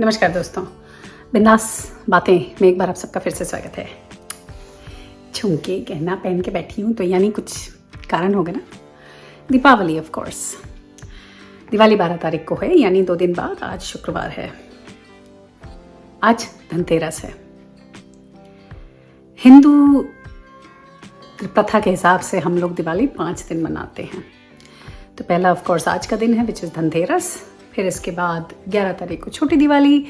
नमस्कार दोस्तों, बिंदास बातें में एक बार आप सबका फिर से स्वागत है। झुमके गहना पहन के बैठी हूँ तो यानी कुछ कारण होगा ना। दीपावली ऑफ कोर्स, दिवाली 12 तारीख को है, यानी 2 दिन बाद। आज शुक्रवार है, आज धनतेरस है। हिंदू प्रथा के हिसाब से हम लोग दिवाली 5 दिन मनाते हैं। तो पहला ऑफ कोर्स आज का दिन है विच इज़ धनतेरस। फिर इसके बाद 11 तारीख को छोटी दिवाली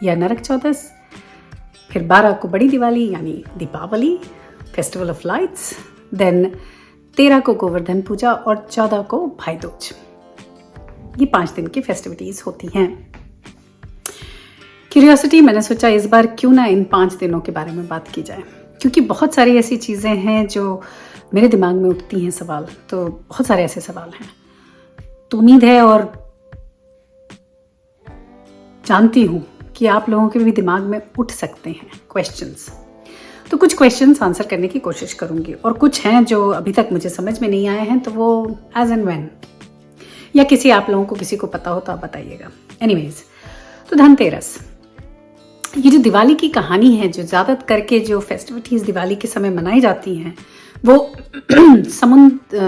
या नरक चौदस। फिर 12 को बड़ी दिवाली यानी Deepavali, festival of lights. Then 13 को गोवर्धन पूजा और 14 को भाई दूज। ये 5 दिन की फेस्टिविटीज़ होती हैं। क्यूरियोसिटी, मैंने सोचा इस बार क्यों ना इन 5 दिनों के बारे में बात की जाए, क्योंकि बहुत सारी ऐसी चीज़ें हैं जो मेरे दिमाग में उठती हैं सवाल। तो बहुत सारे ऐसे सवाल हैं, तो उम्मीद है और जानती हूँ कि आप लोगों के भी दिमाग में उठ सकते हैं क्वेश्चंस। तो कुछ क्वेश्चंस आंसर करने की कोशिश करूँगी, और कुछ हैं जो अभी तक मुझे समझ में नहीं आए हैं, तो वो एज एंड व्हेन, या किसी आप लोगों को किसी को पता हो तो आप बताइएगा। एनीवेज, तो धनतेरस, ये जो दिवाली की कहानी है, जो ज़्यादा करके जो फेस्टिविटीज़ दिवाली के समय मनाई जाती हैं वो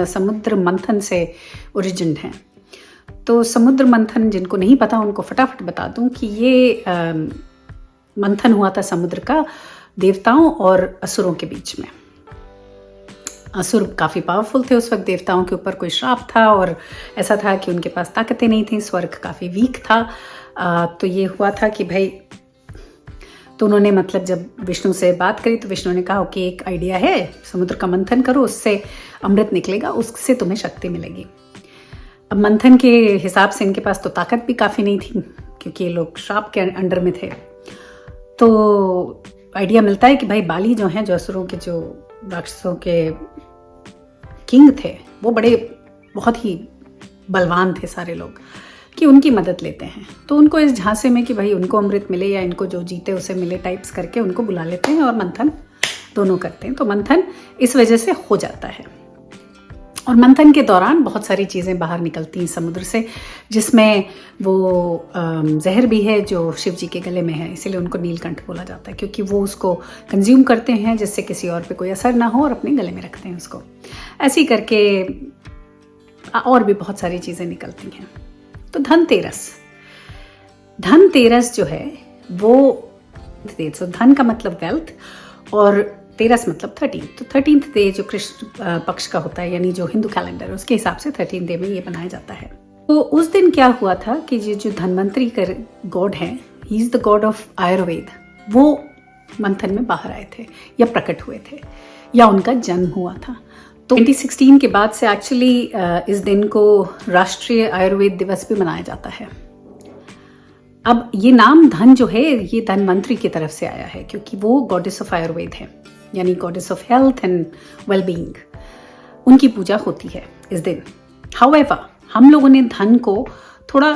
समुद्र मंथन से ओरिजिन है। तो समुद्र मंथन, जिनको नहीं पता उनको फटाफट बता दूं कि ये मंथन हुआ था समुद्र का देवताओं और असुरों के बीच में। असुर काफ़ी पावरफुल थे उस वक्त, देवताओं के ऊपर कोई श्राप था और ऐसा था कि उनके पास ताकतें नहीं थी, स्वर्ग काफ़ी वीक था। तो ये हुआ था कि भाई, तो उन्होंने मतलब जब विष्णु से बात करी तो विष्णु ने कहा कि एक आइडिया है, समुद्र का मंथन करो, उससे अमृत निकलेगा, उससे तुम्हें शक्ति मिलेगी। अब मंथन के हिसाब से इनके पास तो ताकत भी काफ़ी नहीं थी, क्योंकि ये लोग श्राप के अंडर में थे। तो आइडिया मिलता है कि भाई बाली जो हैं, जो असुरों के, जो राक्षसों के किंग थे, वो बहुत ही बलवान थे सारे लोग, कि उनकी मदद लेते हैं। तो उनको इस झांसे में कि भाई उनको अमृत मिले या इनको जो जीते उसे मिले टाइप्स करके उनको बुला लेते हैं और मंथन दोनों करते हैं। तो मंथन इस वजह से हो जाता है, और मंथन के दौरान बहुत सारी चीज़ें बाहर निकलती हैं समुद्र से, जिसमें वो जहर भी है जो शिव जी के गले में है, इसीलिए उनको नीलकंठ बोला जाता है, क्योंकि वो उसको कंज्यूम करते हैं जिससे किसी और पे कोई असर ना हो, और अपने गले में रखते हैं उसको। ऐसे ही करके और भी बहुत सारी चीज़ें निकलती हैं। तो धनतेरस जो है वो, धन का मतलब वेल्थ और तेरस मतलब 13। तो 13th डे जो कृष्ण पक्ष का होता है, यानी जो हिंदू कैलेंडर है उसके हिसाब से 13th डे में ये बनाया जाता है। तो उस दिन क्या हुआ था कि ये जो धनवंतरी कर गॉड है, he is the God of Ayurveda, वो मंथन में बाहर आए थे या प्रकट हुए थे, या उनका जन्म हुआ था। तो 2016 के बाद से एक्चुअली इस दिन को राष्ट्रीय आयुर्वेद दिवस भी मनाया जाता है। अब ये नाम धन जो है, ये धनवंतरी की तरफ से आया है, क्योंकि वो गॉडेस ऑफ आयुर्वेद है, यानी goddess of health and wellbeing. उनकी पूजा होती है इस दिन। हाउएवर, हम लोगों ने धन को थोड़ा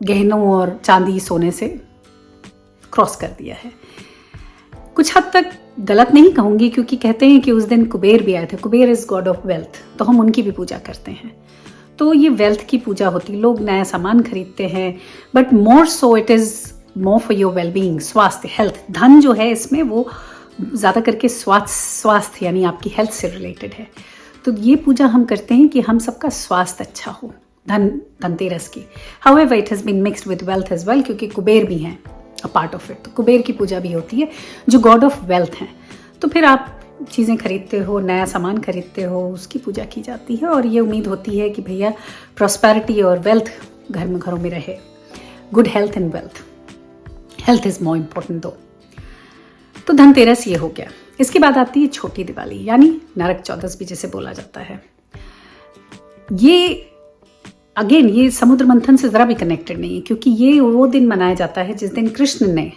गहनों और चांदी सोने से क्रॉस कर दिया है। कुछ हद तक गलत नहीं कहूंगी, क्योंकि कहते हैं कि उस दिन कुबेर भी आए थे। Kuber is God of wealth, तो हम उनकी भी पूजा करते हैं। तो ये वेल्थ की पूजा होती है, लोग नया सामान खरीदते हैं, but more so it is more for your wellbeing, स्वास्थ्य, हेल्थ। धन जो है इसमें वो ज़्यादा करके स्वास्थ्य यानी आपकी हेल्थ से रिलेटेड है। तो ये पूजा हम करते हैं कि हम सबका स्वास्थ्य अच्छा हो, धनतेरस की। However it has been mixed with wealth as well, क्योंकि कुबेर भी हैं अ पार्ट ऑफ इट। तो कुबेर की पूजा भी होती है जो गॉड ऑफ वेल्थ हैं। तो फिर आप चीज़ें खरीदते हो, नया सामान खरीदते हो, उसकी पूजा की जाती है, और ये उम्मीद होती है कि भैया प्रॉस्पेरिटी और वेल्थ घरों में रहे। Good health and wealth, health is more important दो। तो धनतेरस ये हो गया। इसके बाद आती है छोटी दिवाली, यानी नरक चौदस भी जिसे बोला जाता है। ये अगेन ये समुद्र मंथन से ज़रा भी कनेक्टेड नहीं है, क्योंकि ये वो दिन मनाया जाता है जिस दिन कृष्ण ने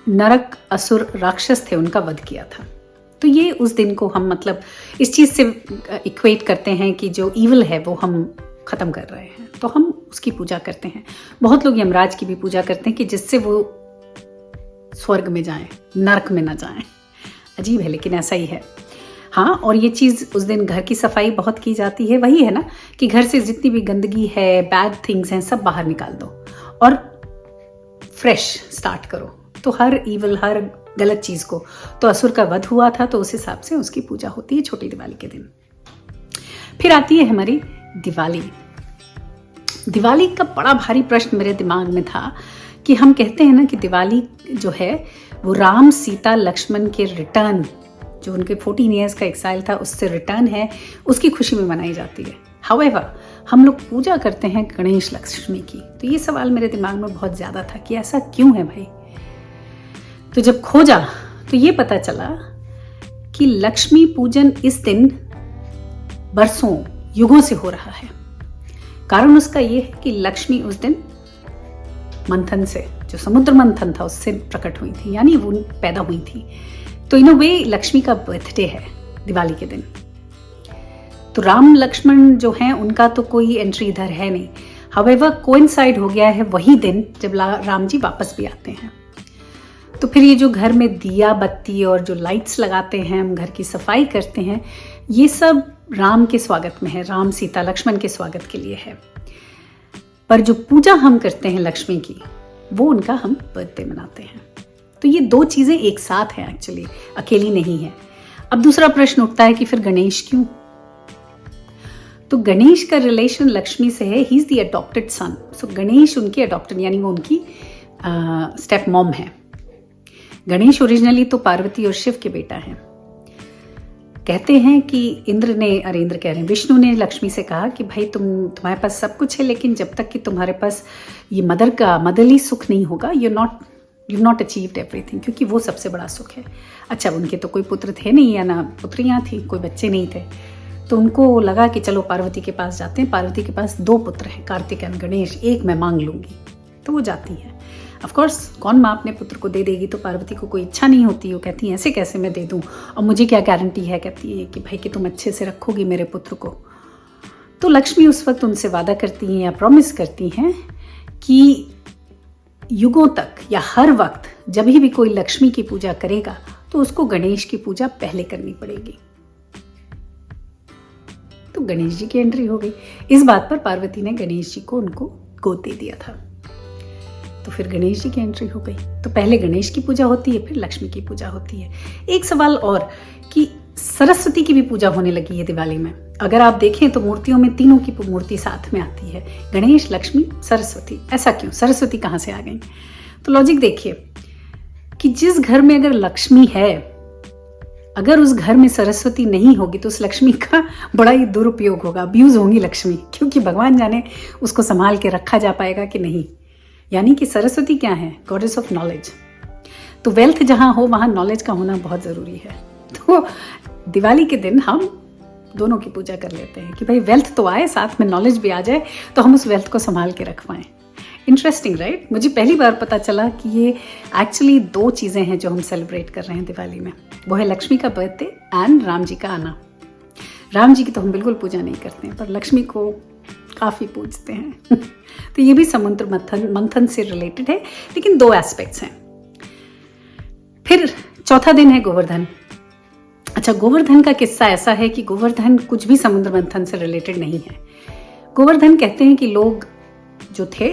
नरक असुर राक्षस थे उनका वध किया था। तो ये उस दिन को हम मतलब इस चीज़ से इक्वेट करते हैं कि जो ईवल है वो हम ख़त्म कर रहे हैं, तो हम उसकी पूजा करते हैं। बहुत लोग यमराज की भी पूजा करते हैं कि जिससे वो स्वर्ग में जाएं, नरक में ना जाएं। अजीब है, लेकिन ऐसा ही है। हाँ, और ये चीज़ उस दिन घर की सफाई बहुत की जाती है। वही है ना कि घर से जितनी भी गंदगी है, बैड थिंग्स हैं, सब बाहर निकाल दो। और फ्रेश स्टार्ट करो। तो हर ईवल, हर गलत चीज को, तो असुर का वध हुआ था तो उस हिसाब से उसकी पूजा होती है छोटी दिवाली के दिन। फिर आती है हमारी दिवाली। दिवाली का बड़ा भारी प्रश्न मेरे दिमाग में था कि हम कहते हैं ना कि दिवाली जो है वो राम सीता लक्ष्मण के रिटर्न, जो उनके 14 ईयर्स का एक्साइल था उससे रिटर्न है, उसकी खुशी में मनाई जाती है। हाउएवर हम लोग पूजा करते हैं गणेश लक्ष्मी की। तो ये सवाल मेरे दिमाग में बहुत ज़्यादा था कि ऐसा क्यों है भाई। तो जब खोजा तो ये पता चला कि लक्ष्मी पूजन इस दिन बरसों, युगों से हो रहा है। कारण उसका ये है कि लक्ष्मी उस दिन मंथन से, जो समुद्र मंथन था उससे प्रकट हुई थी, यानी वो पैदा हुई थी। तो इन अ वे लक्ष्मी का बर्थडे है दिवाली के दिन। तो राम लक्ष्मण जो हैं उनका तो कोई एंट्री इधर है नहीं। हाउएवर कोइंसाइड हो गया है वही दिन जब राम जी वापस भी आते हैं। तो फिर ये जो घर में दिया बत्ती और जो लाइट्स लगाते हैं, हम घर की सफाई करते हैं, ये सब राम के स्वागत में है, राम सीता लक्ष्मण के स्वागत के लिए है। पर जो पूजा हम करते हैं लक्ष्मी की, वो उनका हम बर्थडे मनाते हैं। तो ये दो चीजें एक साथ हैं, एक्चुअली अकेली नहीं है। अब दूसरा प्रश्न उठता है कि फिर गणेश क्यों? तो गणेश का रिलेशन लक्ष्मी से है, ही इज द अडॉप्टेड सन। सो गणेश उनकी अडॉप्टेड, यानी वो उनकी स्टेप मॉम है। गणेश ओरिजिनली तो पार्वती और शिव के बेटा हैं। कहते हैं कि इंद्र कह रहे हैं, विष्णु ने लक्ष्मी से कहा कि भाई तुम्हारे पास सब कुछ है, लेकिन जब तक कि तुम्हारे पास ये मदरली सुख नहीं होगा, यू नॉट अचीव्ड एवरीथिंग, क्योंकि वो सबसे बड़ा सुख है। अच्छा, उनके तो कोई पुत्र थे नहीं, या ना पुत्रियां थी, कोई बच्चे नहीं थे। तो उनको लगा कि चलो पार्वती के पास जाते हैं। पार्वती के पास 2 पुत्र हैं, कार्तिक एंड गणेश, एक मैं मांग लूंगी। तो वो जाती है। ऑफ कोर्स कौन माँ अपने पुत्र को दे देगी, तो पार्वती को कोई इच्छा नहीं होती। वो कहती है ऐसे कैसे मैं दे दूं, और मुझे क्या गारंटी है, कहती है कि भाई कि तुम अच्छे से रखोगी मेरे पुत्र को। तो लक्ष्मी उस वक्त उनसे वादा करती हैं या प्रॉमिस करती हैं कि युगों तक या हर वक्त जब भी कोई लक्ष्मी की पूजा करेगा तो उसको गणेश की पूजा पहले करनी पड़ेगी। तो गणेश जी की एंट्री हो गई। इस बात पर पार्वती ने गणेश जी को उनको गोद दे दिया था। तो फिर गणेश जी की एंट्री हो गई। तो पहले गणेश की पूजा होती है, फिर लक्ष्मी की पूजा होती है। एक सवाल और कि सरस्वती की भी पूजा होने लगी है दिवाली में। अगर आप देखें तो मूर्तियों में तीनों की मूर्ति साथ में आती है, गणेश, लक्ष्मी, सरस्वती। ऐसा क्यों? सरस्वती कहाँ से आ गई? तो लॉजिक देखिए कि जिस घर में अगर लक्ष्मी है, अगर उस घर में सरस्वती नहीं होगी तो उस लक्ष्मी का बड़ा ही दुरुपयोग होगा, अब्यूज होंगी लक्ष्मी, क्योंकि भगवान जाने उसको संभाल के रखा जा पाएगा कि नहीं। यानी कि सरस्वती क्या है? Goddess of knowledge. तो वेल्थ जहां हो वहां नॉलेज का होना बहुत जरूरी है। तो दिवाली के दिन हम दोनों की पूजा कर लेते हैं कि भाई वेल्थ तो आए, साथ में नॉलेज भी आ जाए, तो हम उस वेल्थ को संभाल के रख पाएं। Interesting right? मुझे पहली बार पता चला कि ये एक्चुअली 2 चीजें हैं जो हम सेलिब्रेट कर रहे हैं दिवाली में। वो है लक्ष्मी का बर्थडे एंड राम जी का आना। राम जी की तो हम बिल्कुल पूजा नहीं करते हैं, पर लक्ष्मी को काफी पूजते हैं। तो ये भी समुद्र मंथन से रिलेटेड है, लेकिन 2 एस्पेक्ट्स हैं। फिर चौथा दिन है गोवर्धन। अच्छा, गोवर्धन का किस्सा ऐसा है कि गोवर्धन कुछ भी समुद्र मंथन से रिलेटेड नहीं है। गोवर्धन कहते हैं कि लोग जो थे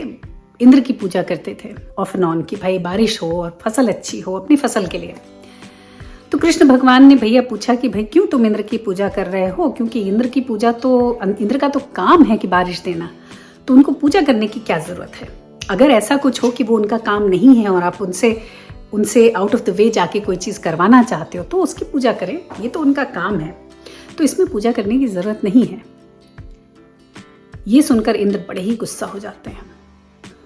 इंद्र की पूजा करते थे ऑफ एंड ऑन, कि भाई बारिश हो और फसल अच्छी हो अपनी फसल के लिए। तो कृष्ण भगवान ने भैया पूछा कि भाई क्यों तुम इंद्र की पूजा कर रहे हो, क्योंकि इंद्र की पूजा तो, इंद्र का तो काम है कि बारिश देना, तो उनको पूजा करने की क्या जरूरत है। अगर ऐसा कुछ हो कि वो उनका काम नहीं है और आप उनसे आउट ऑफ द वे जाके कोई चीज करवाना चाहते हो तो उसकी पूजा करें, ये तो उनका काम है, तो इसमें पूजा करने की जरूरत नहीं है। ये सुनकर इंद्र बड़े ही गुस्सा हो जाते हैं।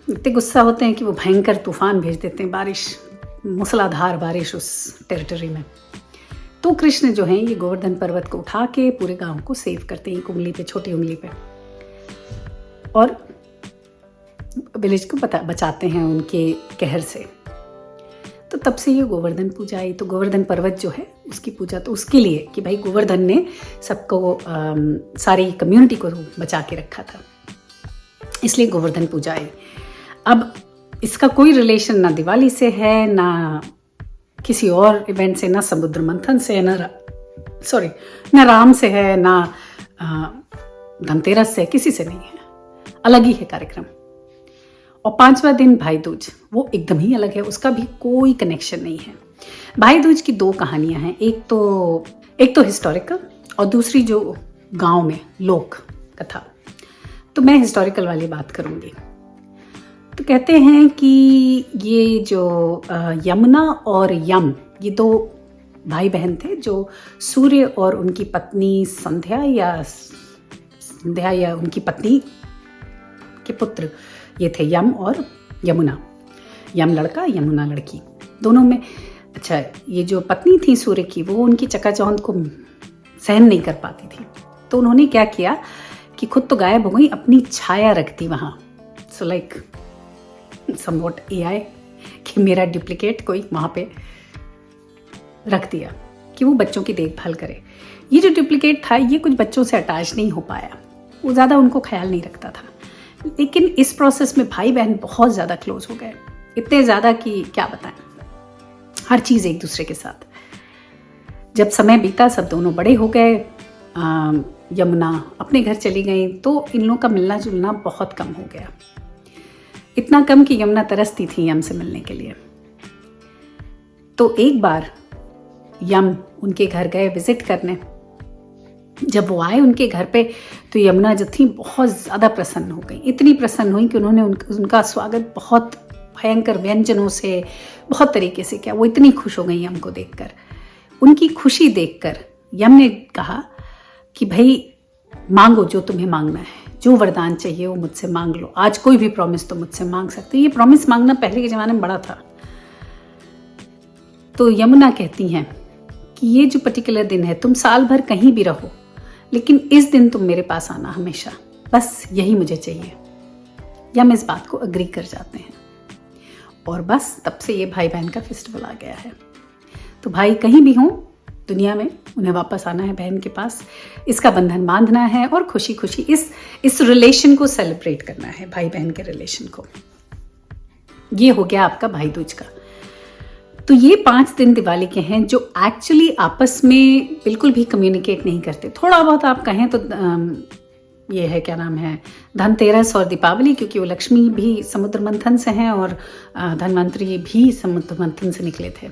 इतने गुस्सा होते हैं कि वो भयंकर तूफान भेज देते हैं, बारिश, मूसलाधार बारिश उस टेरिटरी में। तो कृष्ण जो हैं ये गोवर्धन पर्वत को उठा के पूरे गांव को सेव करते हैं, एक उंगली पे, छोटी उंगली पे, और विलेज को बचाते हैं उनके कहर से। तो तब से ये गोवर्धन पूजा आई। तो गोवर्धन पर्वत जो है उसकी पूजा तो उसके लिए कि भाई गोवर्धन ने सबको, सारी कम्युनिटी को बचा के रखा था, इसलिए गोवर्धन पूजा आई। अब इसका कोई रिलेशन ना दिवाली से है, ना किसी और इवेंट से, ना समुद्र मंथन से, ना राम से है, ना धनतेरस से, किसी से नहीं है, अलग ही है कार्यक्रम। और 5वां दिन भाई दूज, वो एकदम ही अलग है, उसका भी कोई कनेक्शन नहीं है। भाई दूज की 2 कहानियां हैं, एक तो हिस्टोरिकल और दूसरी जो गांव में लोक कथा। तो मैं हिस्टोरिकल वाली बात करूंगी। तो कहते हैं कि ये जो यमुना और यम, ये 2 भाई बहन थे जो सूर्य और उनकी पत्नी संध्या या उनकी पत्नी के पुत्र, ये थे यम और यमुना। यम लड़का, यमुना लड़की, दोनों में। अच्छा, ये जो पत्नी थी सूर्य की, वो उनकी चकाचौंध को सहन नहीं कर पाती थी, तो उन्होंने क्या किया कि खुद तो गायब हो गई, अपनी छाया रख दी वहाँ। सो लाइक समवॉट AI, कि मेरा डुप्लीकेट कोई वहाँ पे रख दिया कि वो बच्चों की देखभाल करे। ये जो डुप्लीकेट था, ये कुछ बच्चों से अटैच नहीं हो पाया, वो ज़्यादा उनको ख्याल नहीं रखता था। लेकिन इस प्रोसेस में भाई बहन बहुत ज़्यादा क्लोज हो गए, इतने ज़्यादा कि क्या बताएं, हर चीज़ एक दूसरे के साथ। जब समय बीता, सब दोनों बड़े हो गए, यमुना अपने घर चली गई, तो इन लोगों का मिलना जुलना बहुत कम हो गया। इतना कम कि यमुना तरसती थी यम से मिलने के लिए। तो एक बार यम उनके घर गए विजिट करने। जब वो आए उनके घर पे, तो यमुना जो थी बहुत ज़्यादा प्रसन्न हो गई, इतनी प्रसन्न हुई कि उन्होंने उनका स्वागत बहुत भयंकर व्यंजनों से, बहुत तरीके से किया। वो इतनी खुश हो गई यम को देखकर। उनकी खुशी देखकर यम ने कहा कि भाई मांगो जो तुम्हें मांगना है, जो वरदान चाहिए वो मुझसे मांग लो, आज कोई भी प्रॉमिस तो मुझसे मांग सकते। ये प्रॉमिस मांगना पहले के ज़माने में बड़ा था। तो यमुना कहती हैं कि ये जो पर्टिकुलर दिन है, तुम साल भर कहीं भी रहो, लेकिन इस दिन तुम मेरे पास आना हमेशा, बस यही मुझे चाहिए। यम इस बात को अग्री कर जाते हैं और बस तब से ये भाई बहन का फेस्टिवल आ गया है। तो भाई कहीं भी हों दुनिया में, उन्हें वापस आना है बहन के पास, इसका बंधन बांधना है और खुशी खुशी इस रिलेशन को सेलिब्रेट करना है, भाई बहन के रिलेशन को। ये हो गया आपका भाई दूज का। तो ये 5 दिन दिवाली के हैं जो एक्चुअली आपस में बिल्कुल भी कम्युनिकेट नहीं करते। थोड़ा बहुत आप कहें तो ये है, क्या नाम है, धनतेरस और दीपावली, क्योंकि वो लक्ष्मी भी समुद्र मंथन से हैं और धनवंतरी भी समुद्र मंथन से निकले थे,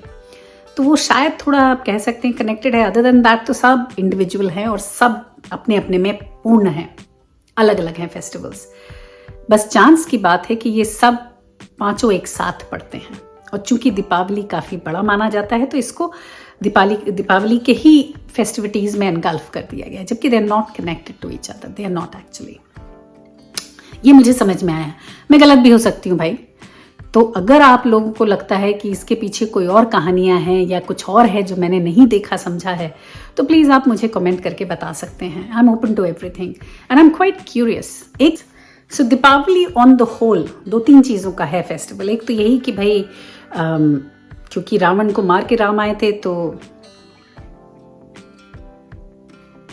तो वो शायद थोड़ा आप कह सकते हैं कनेक्टेड है। अदर देन दैट तो सब इंडिविजुअल हैं और सब अपने अपने में पूर्ण हैं, अलग अलग हैं फेस्टिवल्स। बस चांस की बात है कि ये सब 5 एक साथ पड़ते हैं, और चूंकि दीपावली काफ़ी बड़ा माना जाता है, तो इसको दीपावली के ही फेस्टिविटीज़ में एनगल्फ कर दिया गया है, जबकि they are not connected to each other, they are not actually. ये मुझे समझ में आया, मैं गलत भी हो सकती हूँ भाई। तो अगर आप लोगों को लगता है कि इसके पीछे कोई और कहानियां हैं या कुछ और है जो मैंने नहीं देखा समझा है, तो प्लीज़ आप मुझे कमेंट करके बता सकते हैं। I am open to everything and I am quite curious. So Deepavali on the whole 2-3 चीज़ों का है फेस्टिवल। एक तो यही कि भाई क्योंकि रावण को मार के राम आए थे, तो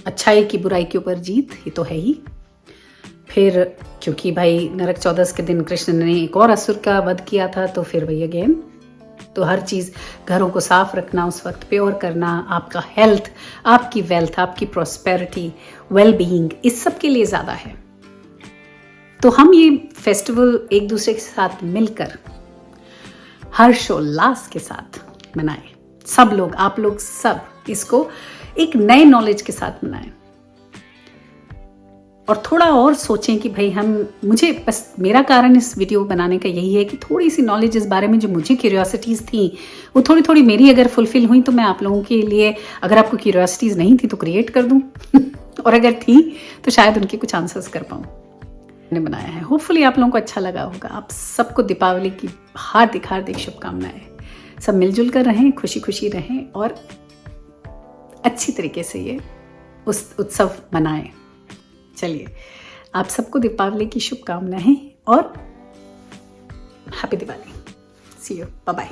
अच्छाई की बुराई के ऊपर जीत, ये तो है ही। फिर क्योंकि भाई नरक चौदस के दिन कृष्ण ने एक और असुर का वध किया था, तो फिर वही अगेन, तो हर चीज़, घरों को साफ रखना, उस वक्त प्योर करना, आपका हेल्थ, आपकी वेल्थ, आपकी प्रॉस्पेरिटी, वेल बीइंग, इस सब के लिए ज़्यादा है। तो हम ये फेस्टिवल एक दूसरे के साथ मिलकर हर्षोल्लास के साथ मनाएं। सब लोग, आप लोग सब इसको एक नए नॉलेज के साथ मनाएं और थोड़ा और सोचें कि भाई मुझे बस, मेरा कारण इस वीडियो बनाने का यही है कि थोड़ी सी नॉलेज इस बारे में जो मुझे क्यूरियोसिटीज़ थी, वो थोड़ी थोड़ी मेरी अगर फुलफिल हुई, तो मैं आप लोगों के लिए, अगर आपको क्यूरियोसिटीज़ नहीं थी तो क्रिएट कर दूं और अगर थी तो शायद उनके कुछ आंसर्स कर पाऊँ। मैंने बनाया है, होपफुली आप लोगों को अच्छा लगा होगा। आप सबको दीपावली की हार्दिक शुभकामनाएं। सब मिलजुल कर रहें, खुशी खुशी रहें और अच्छी तरीके से ये उस उत्सव मनाएं। चलिए, आप सबको दीपावली की शुभकामनाएं और happy Diwali. See you, bye bye.